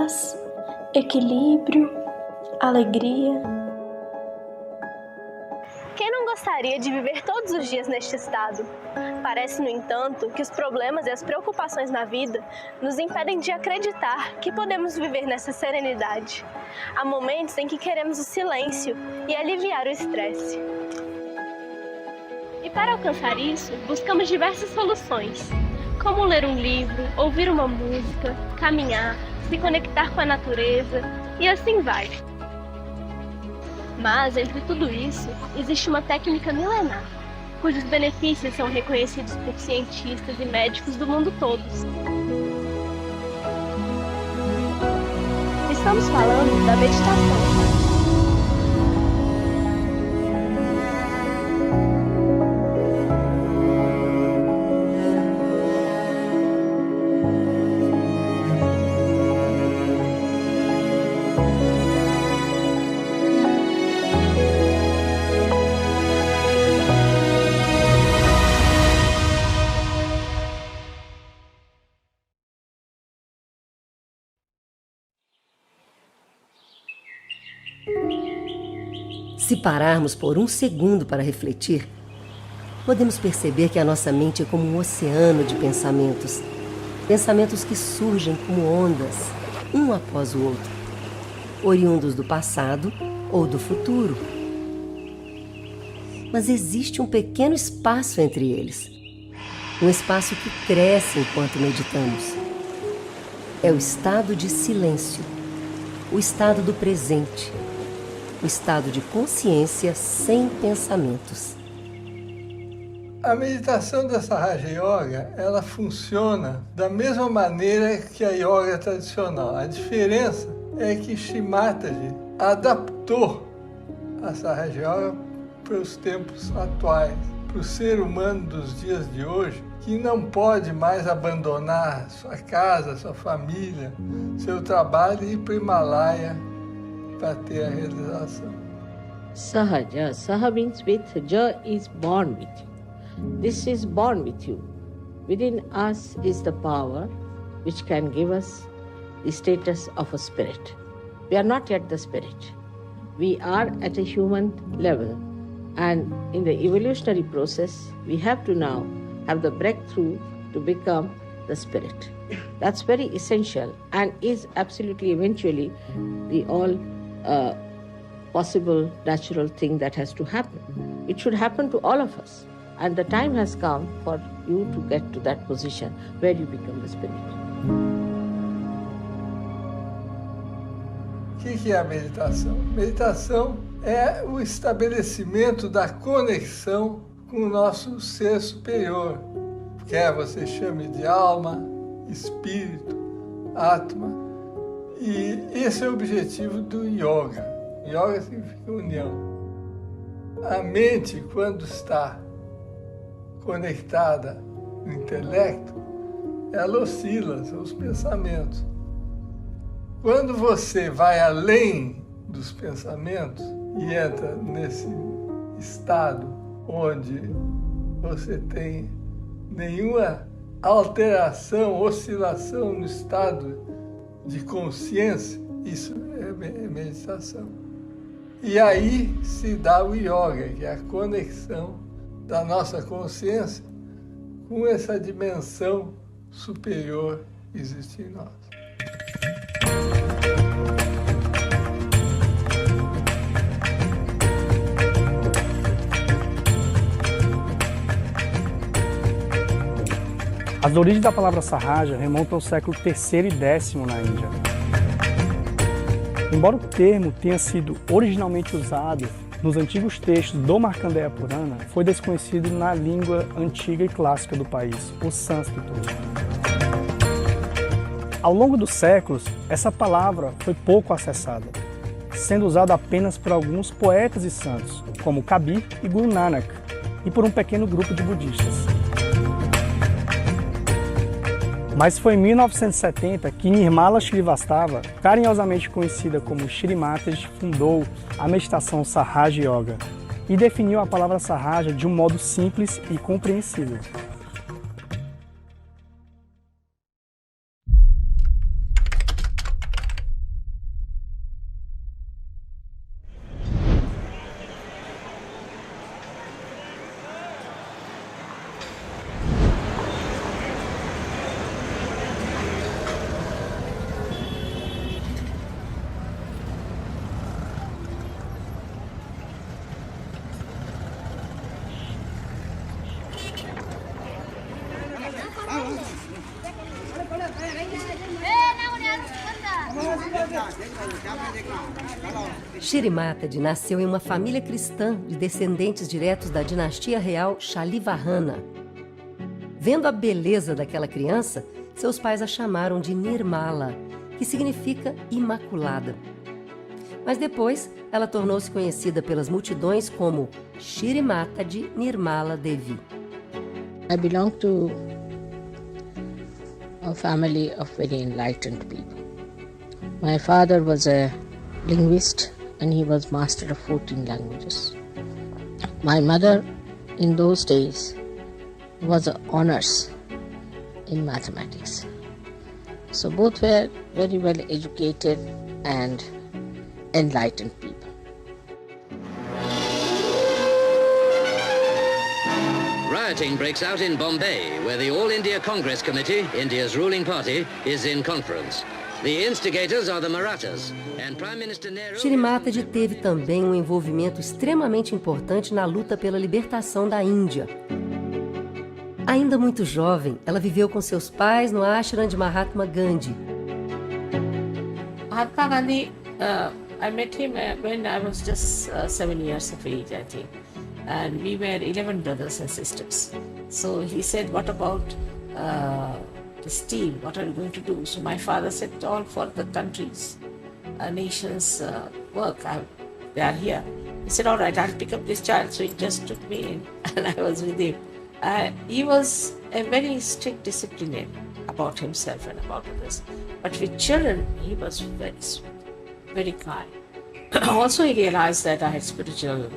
paz, equilíbrio, alegria. Quem não gostaria de viver todos os dias neste estado? Parece, no entanto, que os problemas e as preocupações na vida nos impedem de acreditar que podemos viver nessa serenidade. Há momentos em que queremos o silêncio e aliviar o estresse. E para alcançar isso, buscamos diversas soluções, como ler um livro, ouvir uma música, caminhar, se conectar com a natureza e assim vai. Mas, entre tudo isso, existe uma técnica milenar, cujos benefícios são reconhecidos por cientistas e médicos do mundo todo. Estamos falando da meditação. Se pararmos por um segundo para refletir, podemos perceber que a nossa mente é como um oceano de pensamentos. Pensamentos que surgem como ondas, um após o outro, oriundos do passado ou do futuro. Mas existe um pequeno espaço entre eles. Um espaço que cresce enquanto meditamos. É o estado de silêncio, o estado do presente, o estado de consciência sem pensamentos. A meditação dessa Raja Yoga, ela funciona da mesma maneira que a yoga tradicional. A diferença é que Shri Mataji adaptou a Raja Yoga para os tempos atuais, para o ser humano dos dias de hoje, que não pode mais abandonar sua casa, sua família, seu trabalho e ir para o Himalaia para ter a realização. Sahaja. Saha means with, Ja is born with you. This is born with you. Within us is the power which can give us the status of a spirit. We are not yet the spirit. We are at a human level. And in the evolutionary process, we have to now have the breakthrough to become the spirit. That's very essential and is absolutely eventually the all possible natural thing that has to happen. It should happen to all of us. And the time has come for you to get to that position where you become the spirit. O que é a meditação? Meditação é o estabelecimento da conexão com o nosso ser superior. Quer você chame de alma, espírito, atma. E esse é o objetivo do yoga. Yoga significa união. A mente, quando está conectada no intelecto, ela oscila, são os pensamentos. Quando você vai além dos pensamentos e entra nesse estado onde você tem nenhuma alteração, oscilação no estado de consciência, isso é meditação. E aí se dá o yoga, que é a conexão da nossa consciência com essa dimensão superior que existe em nós. As origens da palavra Sahaja remontam ao século III e X na Índia. Embora o termo tenha sido originalmente usado nos antigos textos do Markandeya Purana, foi desconhecido na língua antiga e clássica do país, o sânscrito. Ao longo dos séculos, essa palavra foi pouco acessada, sendo usada apenas por alguns poetas e santos, como Kabir e Guru Nanak, e por um pequeno grupo de budistas. Mas foi em 1970 que Nirmala Srivastava, carinhosamente conhecida como Shri Mataji, fundou a meditação Sahaja Yoga e definiu a palavra Sahaja de um modo simples e compreensível. Shri Mataji nasceu em uma família cristã de descendentes diretos da dinastia real Shalivahana. Vendo a beleza daquela criança, seus pais a chamaram de Nirmala, que significa imaculada. Mas depois, ela tornou-se conhecida pelas multidões como Shri Mataji Nirmala Devi. I belong to a family of very enlightened people. My father was a linguist and he was master of 14 languages. My mother, in those days, was an honors in mathematics. So both were very well educated and enlightened people. Rioting breaks out in Bombay, where the All India Congress Committee, India's ruling party, is in conference. The instigators are the Marathas, and Prime Minister Nehru... Shri Mataji teve também um envolvimento extremamente importante na luta pela libertação da Índia. Ainda muito jovem, ela viveu com seus pais no ashram de Mahatma Gandhi. Mahatma Gandhi, I met him when I was just 7 years of age, I think. And we were 11 brothers and sisters. So he said, what about this team? What are you going to do? So my father said, all for the country's, nation's work. They are here. He said, all right, I'll pick up this child. So he just took me in and I was with him. He was a very strict disciplinarian about himself and about others. But with children, he was very sweet, very kind. Also, he realized that I had spiritual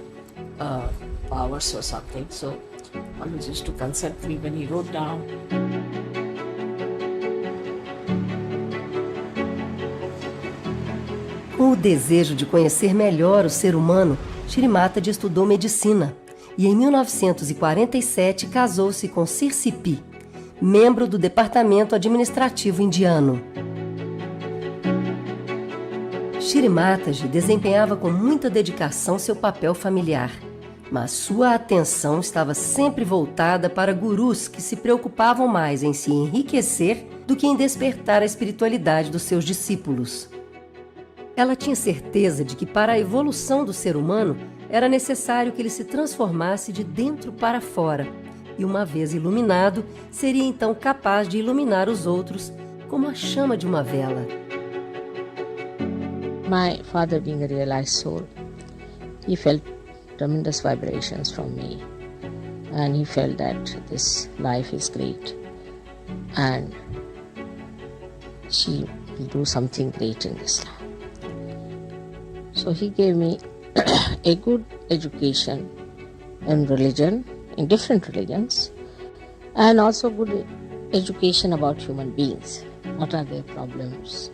powers or something. So always used to consult me when he wrote down. Com o desejo de conhecer melhor o ser humano, Shri Mataji estudou medicina e em 1947 casou-se com Sirsipi, membro do Departamento Administrativo Indiano. Shri Mataji desempenhava com muita dedicação seu papel familiar, mas sua atenção estava sempre voltada para gurus que se preocupavam mais em se enriquecer do que em despertar a espiritualidade dos seus discípulos. Ela tinha certeza de que para a evolução do ser humano era necessário que ele se transformasse de dentro para fora e, uma vez iluminado, seria então capaz de iluminar os outros como a chama de uma vela. My father, being a realized soul, he felt tremendous vibrations from me, and he felt that this life is great and she will do something great in this life. So he gave me a good education in religion, in different religions, and also good education about human beings. What are their problems?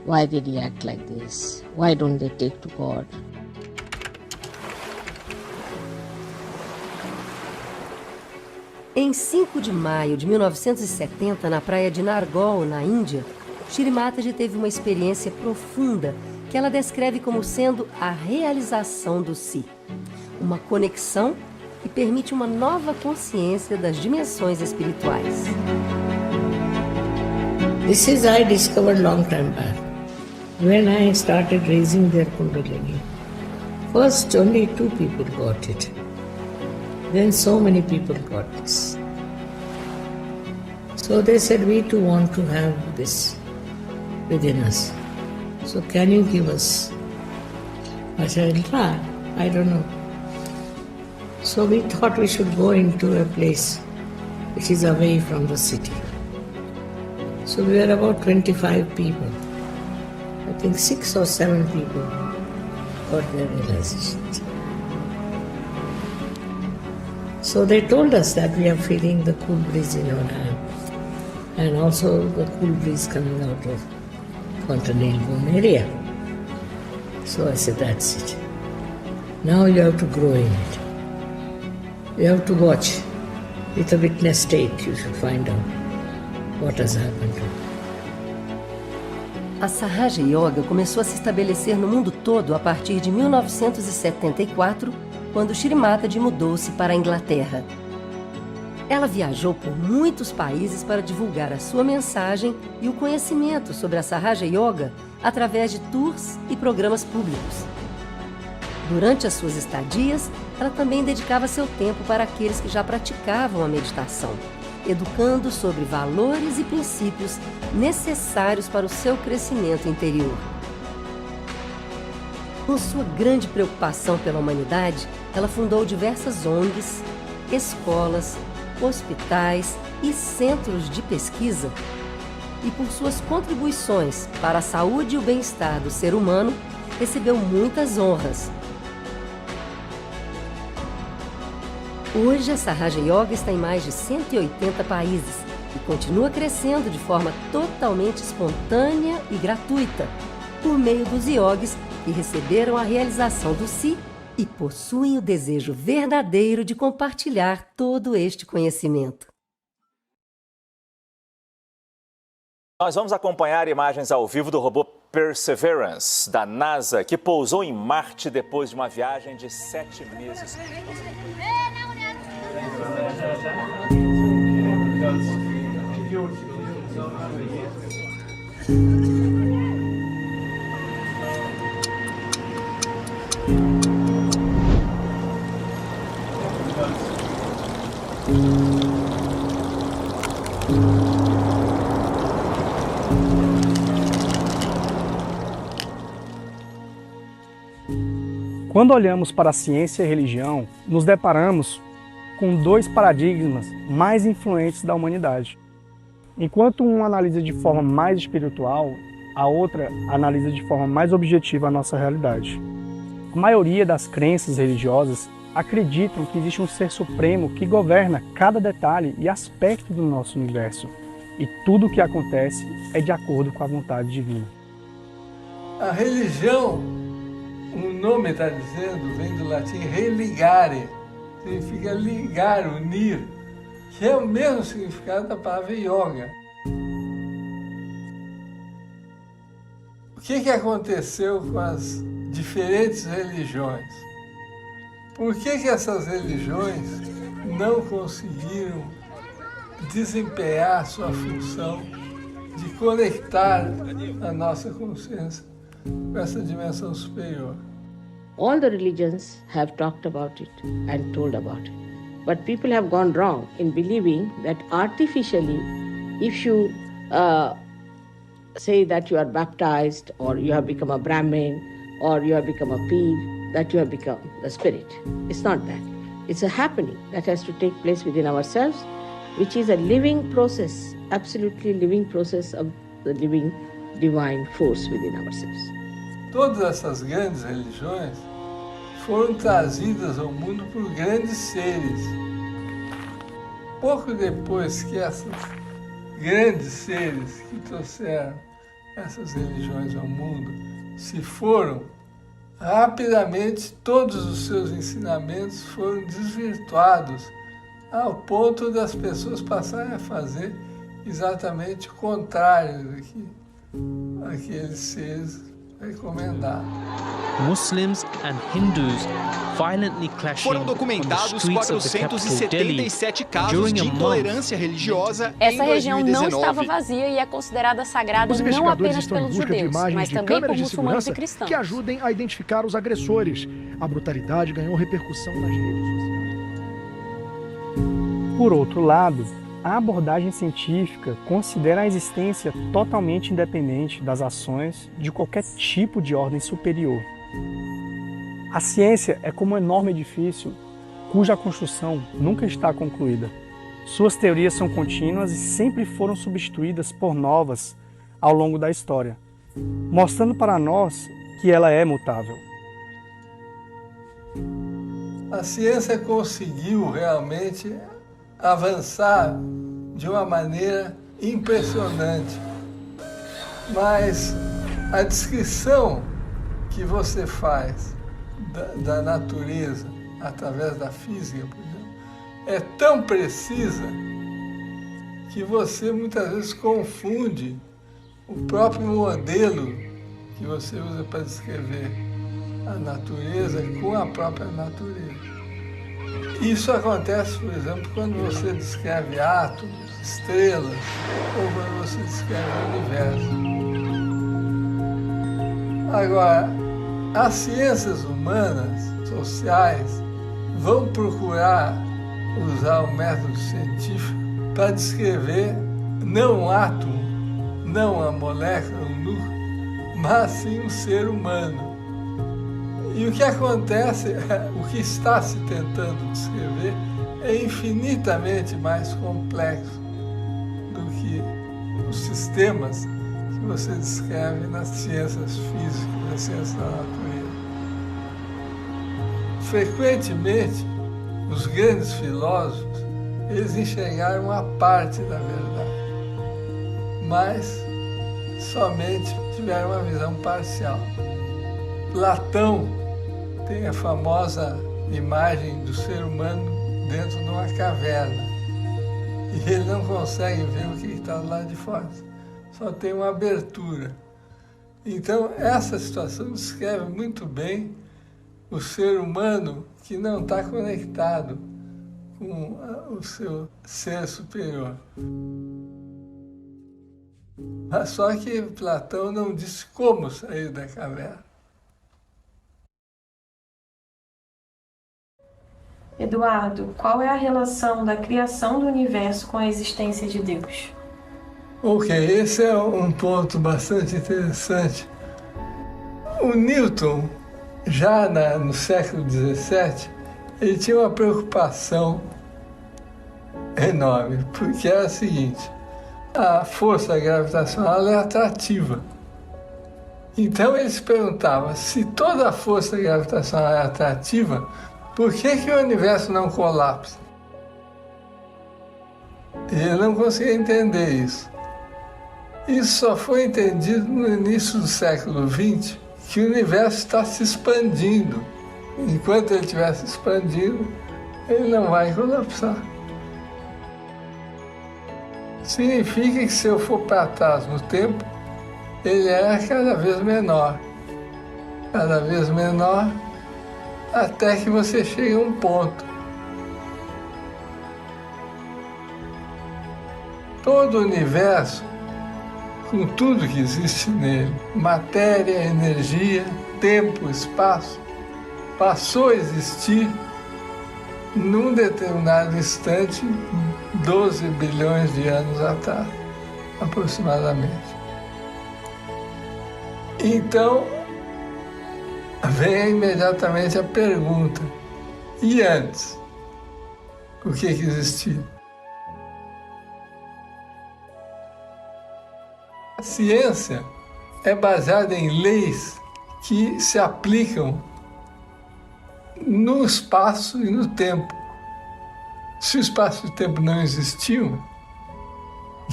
Why they react like this? Why don't they take to God? Em 5 de maio de 1970, na praia de Nargol, na Índia, Shri Mataji teve uma experiência profunda que ela descreve como sendo a realização do si, uma conexão que permite uma nova consciência das dimensões espirituais. This is I discovered long time back when I started raising their Kundalini. First, only 2 people got it. Then so many people got this. So they said, we too want to have this within us. So can you give us? I said, I don't know. So we thought we should go into a place which is away from the city. So we were about 25 people. I think 6 or 7 people got their realizations. So they told us that we are feeling the cool breeze in our hand and also the cool breeze coming out of Fontanel Bone area. So I said, that's it. Now you have to grow in it. You have to watch. With a witness state, you should find out what has happened to you. A Sahaja Yoga começou a se estabelecer no mundo todo a partir de 1974, quando Shri Mataji mudou-se para a Inglaterra. Ela viajou por muitos países para divulgar a sua mensagem e o conhecimento sobre a Sahaja Yoga através de tours e programas públicos. Durante as suas estadias, ela também dedicava seu tempo para aqueles que já praticavam a meditação, educando sobre valores e princípios necessários para o seu crescimento interior. Com sua grande preocupação pela humanidade, ela fundou diversas ONGs, escolas, hospitais e centros de pesquisa. E por suas contribuições para a saúde e o bem-estar do ser humano, recebeu muitas honras. Hoje, a Sahaja Yoga está em mais de 180 países e continua crescendo de forma totalmente espontânea e gratuita, por meio dos yogis que receberam a realização do Si e possuem o desejo verdadeiro de compartilhar todo este conhecimento. Nós vamos acompanhar imagens ao vivo do robô Perseverance, da NASA, que pousou em Marte depois de uma viagem de 7 meses. Quando olhamos para a ciência e a religião, nos deparamos com dois paradigmas mais influentes da humanidade. Enquanto um analisa de forma mais espiritual, a outra analisa de forma mais objetiva a nossa realidade. A maioria das crenças religiosas acreditam que existe um ser supremo que governa cada detalhe e aspecto do nosso universo, e tudo o que acontece é de acordo com a vontade divina. A religião, o nome está dizendo, vem do latim religare, significa ligar, unir, que é o mesmo significado da palavra yoga. O que aconteceu com as diferentes religiões? Por que essas religiões não conseguiram desempenhar sua função de conectar a nossa consciência com essa dimensão superior? All the religions have talked about it and told about it. But people have gone wrong in believing that artificially, if you say that you are baptized, or you have become a Brahmin, or you have become a Peev, that you have become the spirit. It's not that. It's a happening that has to take place within ourselves, which is a living process, absolutely living process of the living divine force within ourselves. Todas essas grandes religiões foram trazidas ao mundo por grandes seres. Pouco depois que esses grandes seres que trouxeram essas religiões ao mundo se foram, rapidamente todos os seus ensinamentos foram desvirtuados ao ponto das pessoas passarem a fazer exatamente o contrário do que aqueles seres recomendaram. Muslims and Hindus violently clashing Foram documentados 477 casos de intolerância religiosa Essa em região 2019. não estava vazia e é considerada sagrada não apenas pelos judeus, mas também por muçulmanos e cristãos. Que ajudem a identificar os agressores. A brutalidade ganhou repercussão nas redes sociais. Por outro lado, a abordagem científica considera a existência totalmente independente das ações de qualquer tipo de ordem superior. A ciência é como um enorme edifício cuja construção nunca está concluída. Suas teorias são contínuas e sempre foram substituídas por novas ao longo da história, mostrando para nós que ela é mutável. A ciência conseguiu realmente avançar de uma maneira impressionante, mas a descrição que você faz da natureza através da física, por exemplo, é tão precisa que você muitas vezes confunde o próprio modelo que você usa para descrever a natureza com a própria natureza. Isso acontece, por exemplo, quando você descreve átomos, estrelas, ou quando você descreve o universo. Agora, as ciências humanas, sociais, vão procurar usar o método científico para descrever não um átomo, não a molécula, um núcleo, mas sim um ser humano. E o que acontece, o que está se tentando descrever, é infinitamente mais complexo do que os sistemas que você descreve nas ciências físicas, nas ciências da natureza. Frequentemente, os grandes filósofos, eles enxergaram uma parte da verdade, mas somente tiveram uma visão parcial. Platão tem a famosa imagem do ser humano dentro de uma caverna e ele não consegue ver o que está do lado de fora, só tem uma abertura. Então, essa situação descreve muito bem o ser humano que não está conectado com o seu ser superior. Mas só que Platão não disse como sair da caverna. Eduardo, qual é a relação da criação do universo com a existência de Deus? Ok, esse é um ponto bastante interessante. O Newton, já no século XVII, ele tinha uma preocupação enorme, porque era a seguinte: a força gravitacional é atrativa. Então ele se perguntava, se toda a força gravitacional é atrativa, por que o universo não colapsa? Ele não conseguia entender isso. Isso só foi entendido no início do século XX, que o universo está se expandindo. Enquanto ele estiver se expandindo, ele não vai colapsar. Significa que se eu for para trás no tempo, ele é cada vez menor, até que você chegue a um ponto. Todo o universo, com tudo que existe nele, matéria, energia, tempo, espaço, passou a existir num determinado instante 12 bilhões de anos atrás, aproximadamente. Então, vem imediatamente a pergunta: e antes? O que existia? A ciência é baseada em leis que se aplicam no espaço e no tempo. Se o espaço e o tempo não existiam,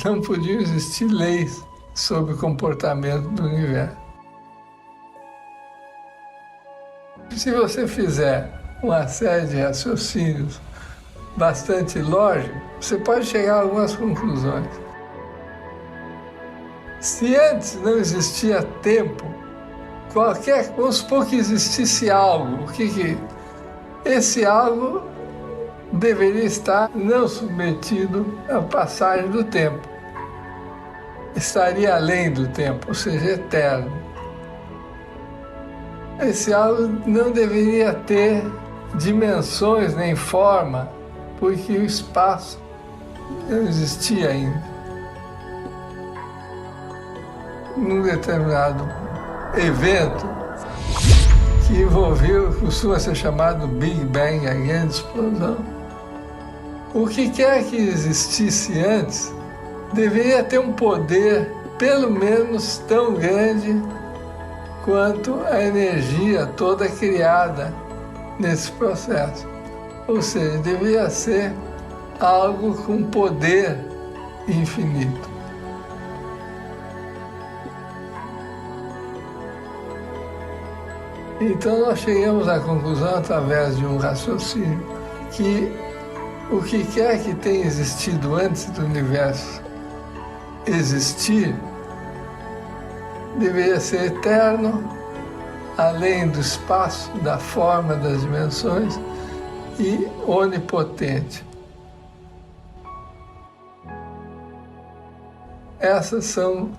não podiam existir leis sobre o comportamento do universo. Se você fizer uma série de raciocínios bastante lógicos, você pode chegar a algumas conclusões. Se antes não existia tempo, vamos supor que existisse algo, esse algo deveria estar não submetido à passagem do tempo. Estaria além do tempo, ou seja, eterno. Esse algo não deveria ter dimensões nem forma, porque o espaço não existia ainda. Num determinado evento que envolveu, costuma ser chamado Big Bang, a grande explosão, o que quer que existisse antes deveria ter um poder pelo menos tão grande quanto a energia toda criada nesse processo. Ou seja, deveria ser algo com poder infinito. Então nós chegamos à conclusão, através de um raciocínio, que o que quer que tenha existido antes do universo existir, deveria ser eterno, além do espaço, da forma, das dimensões, e onipotente. Essas são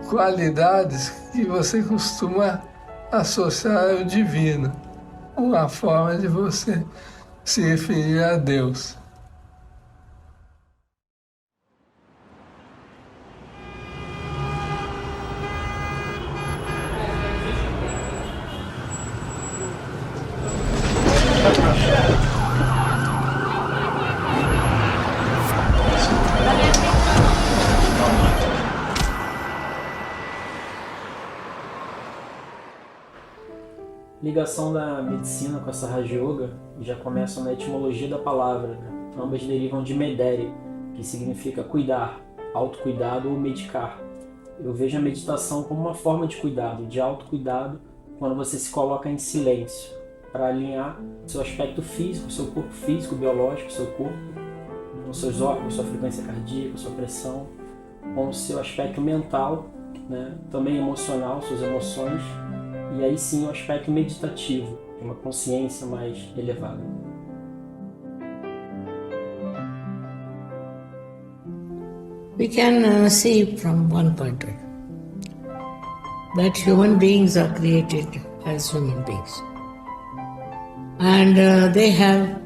qualidades que você costuma associar ao divino, uma forma de você se referir a Deus. Ligação da medicina com essa Raja Yoga já começa na etimologia da palavra, né? Ambas derivam de medere, que significa cuidar, autocuidado ou medicar. Eu vejo a meditação como uma forma de cuidado, de autocuidado, quando você se coloca em silêncio, para alinhar seu aspecto físico, seu corpo físico, biológico, seu corpo, com seus órgãos, sua frequência cardíaca, sua pressão, com o seu aspecto mental, né? Também emocional, suas emoções, e aí sim o aspecto meditativo, de uma consciência mais elevada. We can see from one point of view that human beings are created as human beings. And they have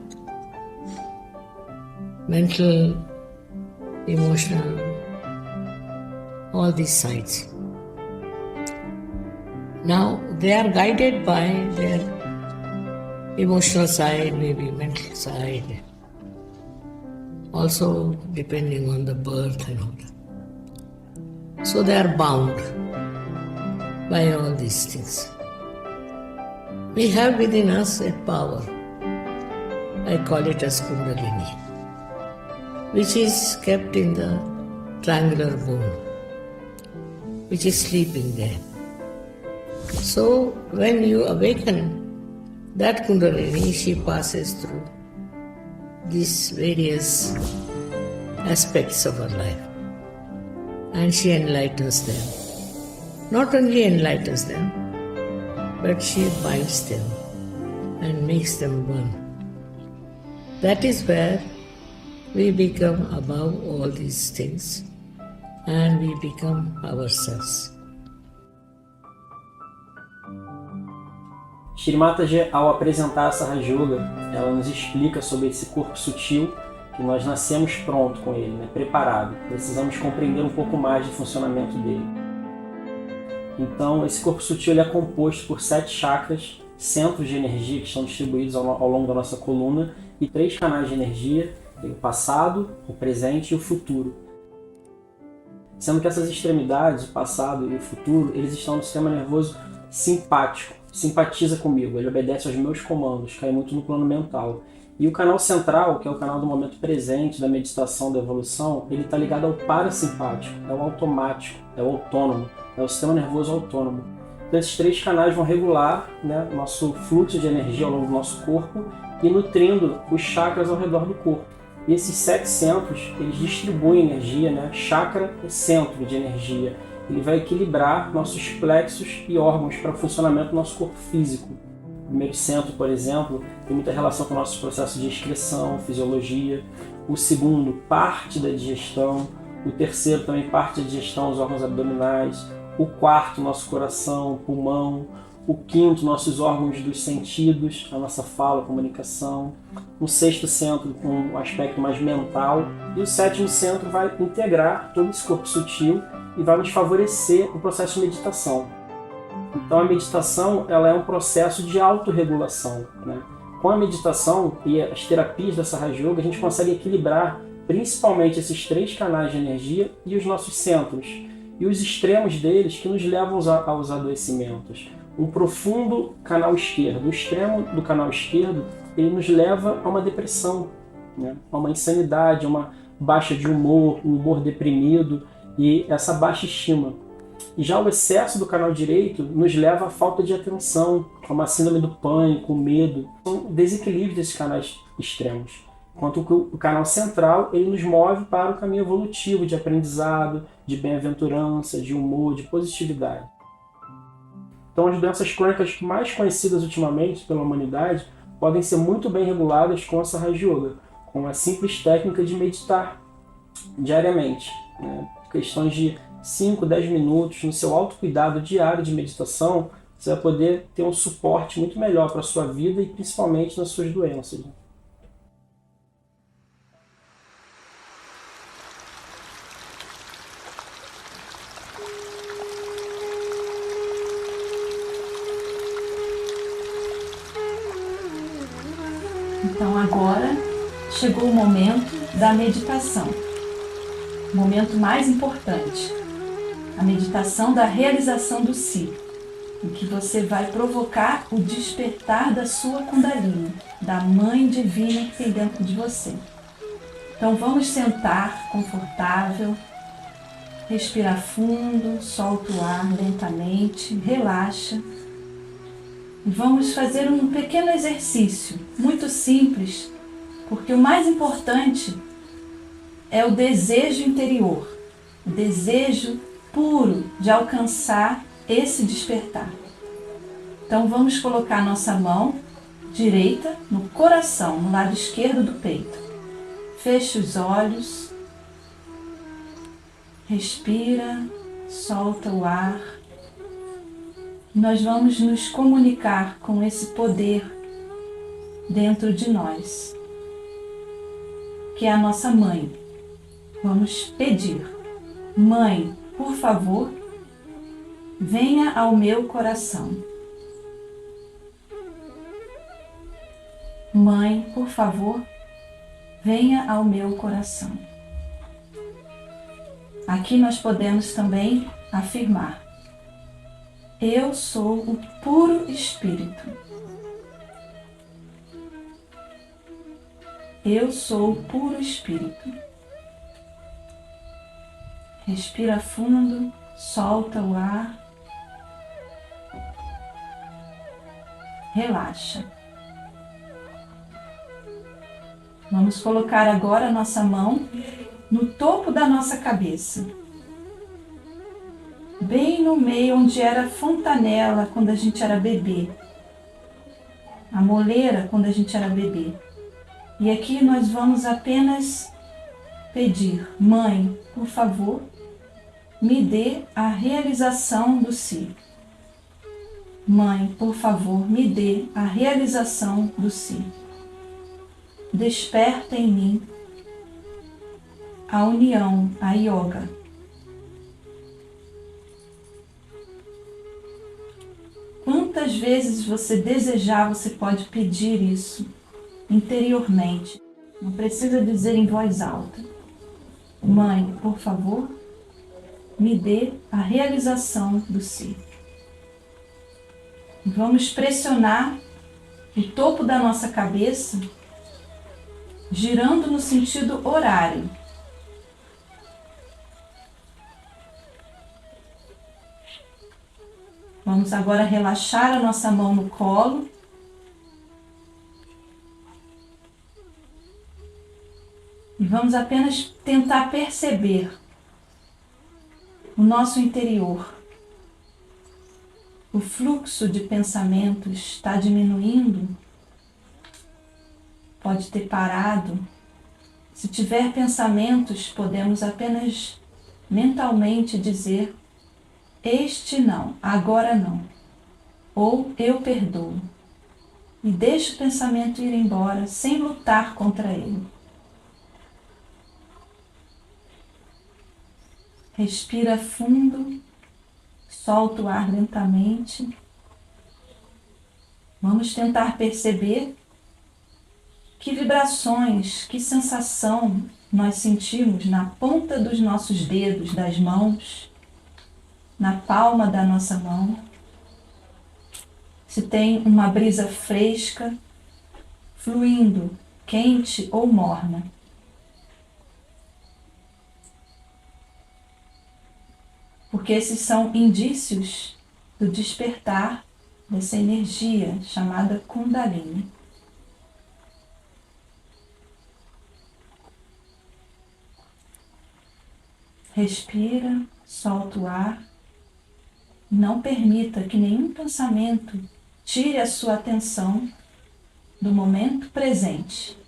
mental, emotional, all these sides. Now, they are guided by their emotional side, maybe mental side, also depending on the birth and all that. So they are bound by all these things. We have within us a power, I call it as Kundalini, which is kept in the triangular bone, which is sleeping there. So when you awaken that Kundalini, she passes through these various aspects of her life and she enlightens them. Not only enlightens them, but she binds them and makes them one. That is where we become above all these things and we become ourselves. Shri Mataji, ao apresentar essa Raja Yoga, ela nos explica sobre esse corpo sutil, que nós nascemos pronto com ele, né? Preparado. Precisamos compreender um pouco mais do funcionamento dele. Então, esse corpo sutil ele é composto por 7 chakras, centros de energia que estão distribuídos ao longo da nossa coluna e 3 canais de energia, o passado, o presente e o futuro. Sendo que essas extremidades, o passado e o futuro, eles estão no sistema nervoso simpático. Simpatiza comigo, ele obedece aos meus comandos, cai muito no plano mental. E o canal central, que é o canal do momento presente, da meditação, da evolução, ele está ligado ao parasimpático, é o automático, é o autônomo, é o sistema nervoso autônomo. Então esses 3 canais vão regular, né, o nosso fluxo de energia ao longo do nosso corpo e nutrindo os chakras ao redor do corpo. E esses 7 centros, eles distribuem energia, né, chakra é centro de energia. Ele vai equilibrar nossos plexos e órgãos para o funcionamento do nosso corpo físico. O primeiro centro, por exemplo, tem muita relação com nossos processos de excreção, fisiologia. O segundo, parte da digestão. O terceiro, também parte da digestão, os órgãos abdominais. O quarto, nosso coração, pulmão. O quinto, nossos órgãos dos sentidos, a nossa fala, a comunicação. O sexto centro, com um aspecto mais mental. E o sétimo centro vai integrar todo esse corpo sutil e vai nos favorecer o processo de meditação. Então a meditação ela é um processo de autorregulação, né? Com a meditação e as terapias dessa Raja Yoga, a gente consegue equilibrar principalmente esses 3 canais de energia e os nossos centros, e os extremos deles que nos levam aos adoecimentos. Um profundo canal esquerdo, o extremo do canal esquerdo, ele nos leva a uma depressão, né? A uma insanidade, a uma baixa de humor, um humor deprimido, e essa baixa estima. E já o excesso do canal direito nos leva à falta de atenção, como a síndrome do pânico, o medo. São desequilíbrios desses canais extremos. Enquanto que o canal central ele nos move para o caminho evolutivo de aprendizado, de bem-aventurança, de humor, de positividade. Então as doenças crônicas mais conhecidas ultimamente pela humanidade podem ser muito bem reguladas com essa Raja Yoga, com a simples técnica de meditar diariamente, né? Questões de 5, 10 minutos no seu autocuidado diário de meditação, você vai poder ter um suporte muito melhor para a sua vida e principalmente nas suas doenças. Então agora chegou o momento da meditação, o momento mais importante, a meditação da realização do si, em que você vai provocar o despertar da sua Kundalini, da Mãe Divina que tem dentro de você. Então vamos sentar confortável, respirar fundo, solta o ar lentamente, relaxa. E vamos fazer um pequeno exercício, muito simples, porque o mais importante é o desejo interior, o desejo puro de alcançar esse despertar. Então vamos colocar nossa mão direita no coração, no lado esquerdo do peito. Feche os olhos, respira, solta o ar. Nós vamos nos comunicar com esse poder dentro de nós, que é a nossa mãe. Vamos pedir: Mãe, por favor, venha ao meu coração. Mãe, por favor, venha ao meu coração. Aqui nós podemos também afirmar: eu sou o puro Espírito. Eu sou o puro Espírito. Respira fundo, solta o ar. Relaxa. Vamos colocar agora a nossa mão no topo da nossa cabeça, bem no meio onde era a fontanela quando a gente era bebê, a moleira quando a gente era bebê. E aqui nós vamos apenas pedir: Mãe, por favor, me dê a realização do si. Mãe, por favor, me dê a realização do si. Desperta em mim a união, a yoga. Quantas vezes você desejar, você pode pedir isso interiormente. Não precisa dizer em voz alta: Mãe, por favor, me dê a realização do si. Vamos pressionar o topo da nossa cabeça, girando no sentido horário. Vamos agora relaxar a nossa mão no colo. E vamos apenas tentar perceber o nosso interior. O fluxo de pensamentos está diminuindo. Pode ter parado. Se tiver pensamentos, podemos apenas mentalmente dizer: este não, agora não. Ou eu perdoo. E deixe o pensamento ir embora sem lutar contra ele. Respira fundo, solta o ar lentamente. Vamos tentar perceber que vibrações, que sensação nós sentimos na ponta dos nossos dedos, das mãos, na palma da nossa mão. Se tem uma brisa fresca, fluindo, quente ou morna. Porque esses são indícios do despertar dessa energia chamada Kundalini. Respira, solta o ar. Não permita que nenhum pensamento tire a sua atenção do momento presente.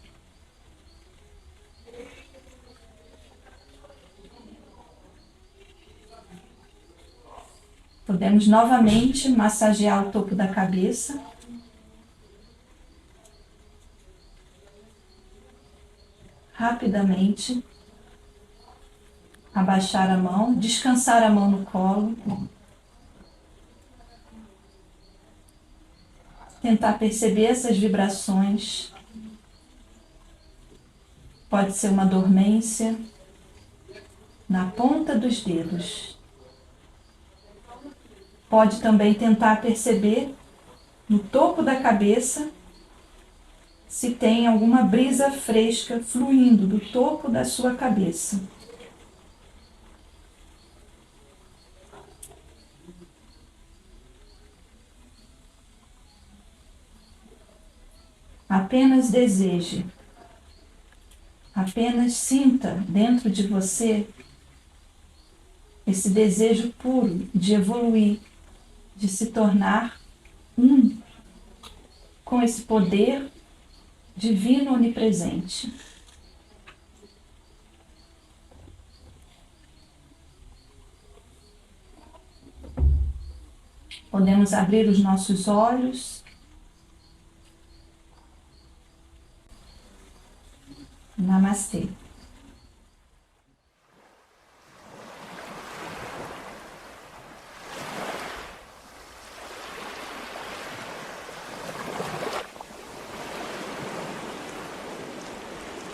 Podemos novamente massagear o topo da cabeça. Rapidamente. Abaixar a mão, descansar a mão no colo. Tentar perceber essas vibrações. Pode ser uma dormência na ponta dos dedos. Pode também tentar perceber no topo da cabeça se tem alguma brisa fresca fluindo do topo da sua cabeça. Apenas deseje, apenas sinta dentro de você esse desejo puro de evoluir, de se tornar um com esse poder divino onipresente. Podemos abrir os nossos olhos. Namastê.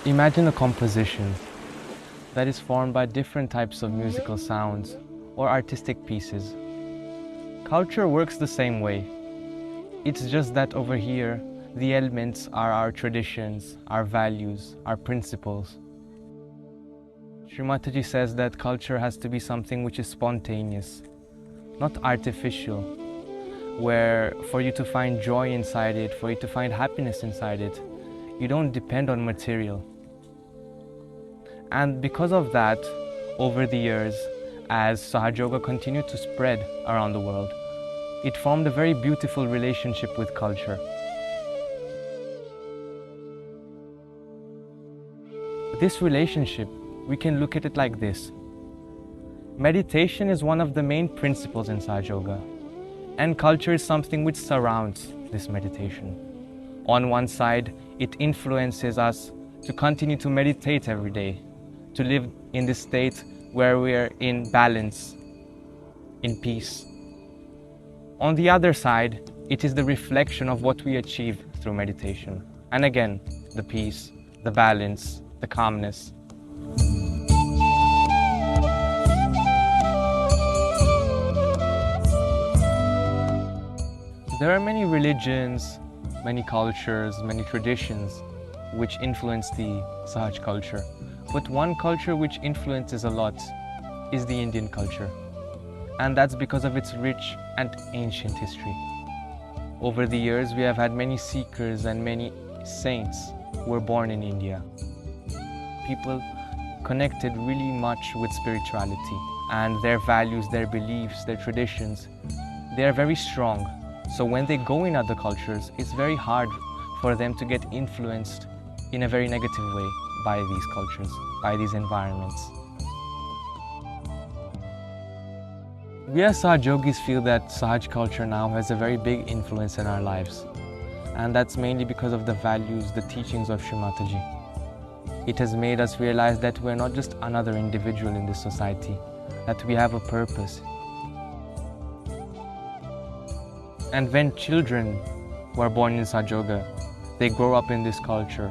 Imagine a composition that is formed by different types of musical sounds or artistic pieces. Culture works the same way. It's just that over here, the elements are our traditions, our values, our principles. Shri Mataji says that culture has to be something which is spontaneous, not artificial, where for you to find joy inside it, for you to find happiness inside it, you don't depend on material. And because of that, over the years, as Sahaja Yoga continued to spread around the world, it formed a very beautiful relationship with culture. This relationship, we can look at it like this. Meditation is one of the main principles in Sahaja Yoga, and culture is something which surrounds this meditation. On one side, it influences us to continue to meditate every day, to live in this state where we are in balance, in peace. On the other side, it is the reflection of what we achieve through meditation. And again, the peace, the balance, the calmness. There are many religions, many cultures, many traditions which influence the Sahaj culture. But one culture which influences a lot is the Indian culture. And that's because of its rich and ancient history. Over the years, we have had many seekers and many saints who were born in India. People connected really much with spirituality, and their values, their beliefs, their traditions, they are very strong. So when they go in other cultures, it's very hard for them to get influenced in a very negative way by these cultures, by these environments. We as Sahaj Yogis feel that Sahaj culture now has a very big influence in our lives. And that's mainly because of the values, the teachings of Shri Mataji. It has made us realize that we're not just another individual in this society, that we have a purpose. And when children who are born in Sahaj Yoga, they grow up in this culture,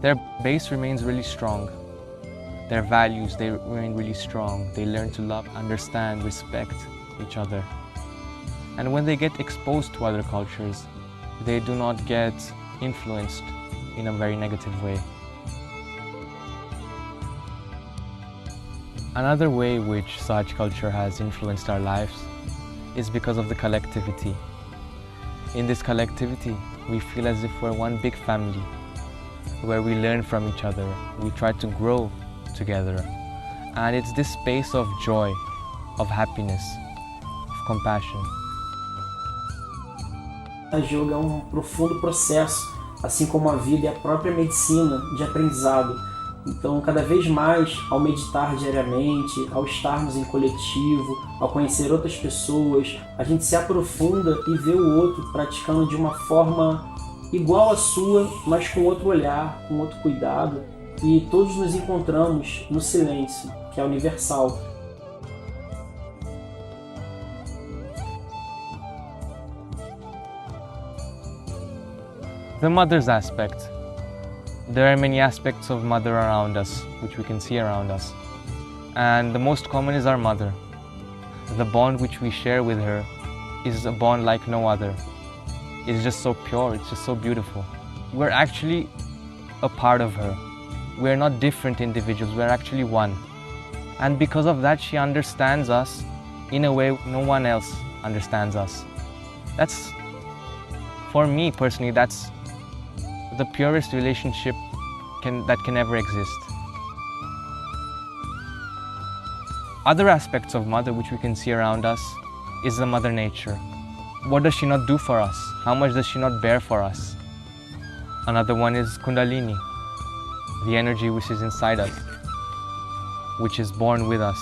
their base remains really strong. Their values, they remain really strong. They learn to love, understand, respect each other. And when they get exposed to other cultures, they do not get influenced in a very negative way. Another way which Sahaj culture has influenced our lives is because of the collectivity. In this collectivity, we feel as if we're one big family, where we learn from each other, we try to grow together. And it's this space of joy, of happiness, of compassion. A yoga é profundo processo, assim como a vida e a própria medicina de aprendizado. Então, cada vez mais, ao meditar diariamente, ao estarmos em coletivo, ao conhecer outras pessoas, a gente se aprofunda e vê o outro praticando de uma forma igual à sua, mas com outro olhar, com outro cuidado, e todos nos encontramos no silêncio, que é universal. The mother's aspect. There are many aspects of mother around us, which we can see around us. And the most common is our mother. The bond which we share with her is a bond like no other. It's just so pure, it's just so beautiful. We're actually a part of her. We're not different individuals, we're actually one. And because of that, she understands us in a way no one else understands us. That's, for me personally, that's the purest relationship that can ever exist. Other aspects of mother which we can see around us is the mother nature. What does she not do for us? How much does she not bear for us? Another one is Kundalini, the energy which is inside us, which is born with us.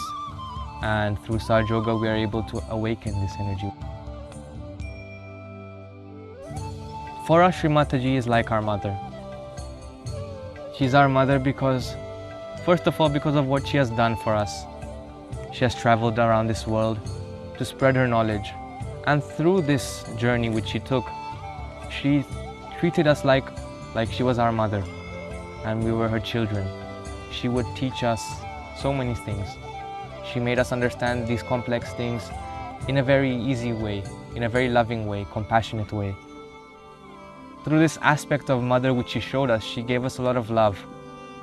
And through Sahaja Yoga we are able to awaken this energy. For us, Shri Mataji is like our mother. She's our mother because, first of all, because of what she has done for us. She has traveled around this world to spread her knowledge. And through this journey which she took, she treated us like she was our mother and we were her children. She would teach us so many things. She made us understand these complex things in a very easy way, in a very loving way, compassionate way. Through this aspect of mother which she showed us, she gave us a lot of love.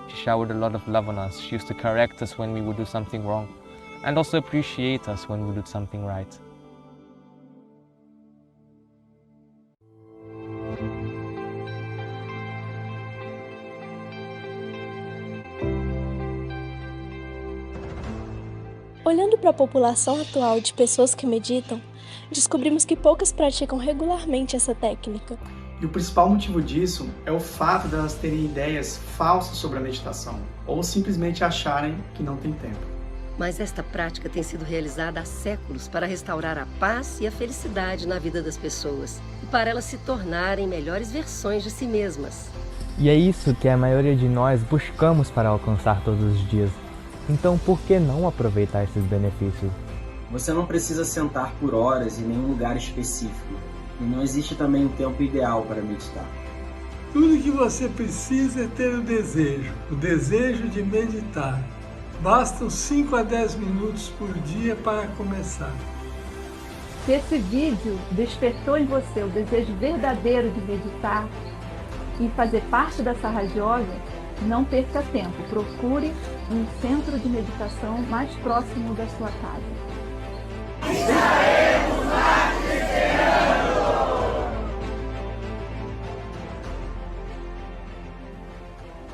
She showered a lot of love on us. She used to correct us when we would do something wrong and also appreciate us when we did something right. Olhando para a população atual de pessoas que meditam, descobrimos que poucas praticam regularmente essa técnica. E o principal motivo disso é o fato de elas terem ideias falsas sobre a meditação, ou simplesmente acharem que não tem tempo. Mas esta prática tem sido realizada há séculos para restaurar a paz e a felicidade na vida das pessoas e para elas se tornarem melhores versões de si mesmas. E é isso que a maioria de nós buscamos para alcançar todos os dias. Então, por que não aproveitar esses benefícios? Você não precisa sentar por horas em nenhum lugar específico. E não existe também um tempo ideal para meditar. Tudo que você precisa é ter o desejo de meditar. Bastam 5 a 10 minutos por dia para começar. Se esse vídeo despertou em você o desejo verdadeiro de meditar e fazer parte da Sahaja Yoga, não perca tempo. Procure um centro de meditação mais próximo da sua casa. Estaremos lá te esperando!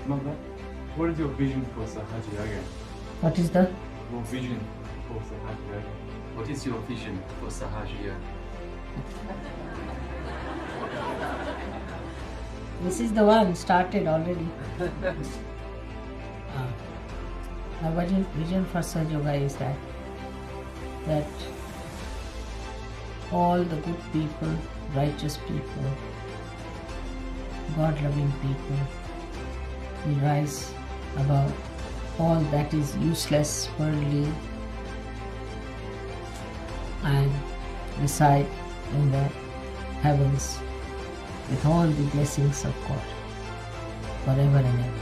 Mother, what is your vision for Sahaja Yoga? What is the? Your vision for Sahaja Yoga. What is your vision for Sahaja Yoga? This is the one started already. My vision for Sahaja Yoga is that all the good people, righteous people, God-loving people will rise above all that is useless, worldly, and reside in the heavens with all the blessings of God forever and ever.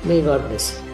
May God bless you.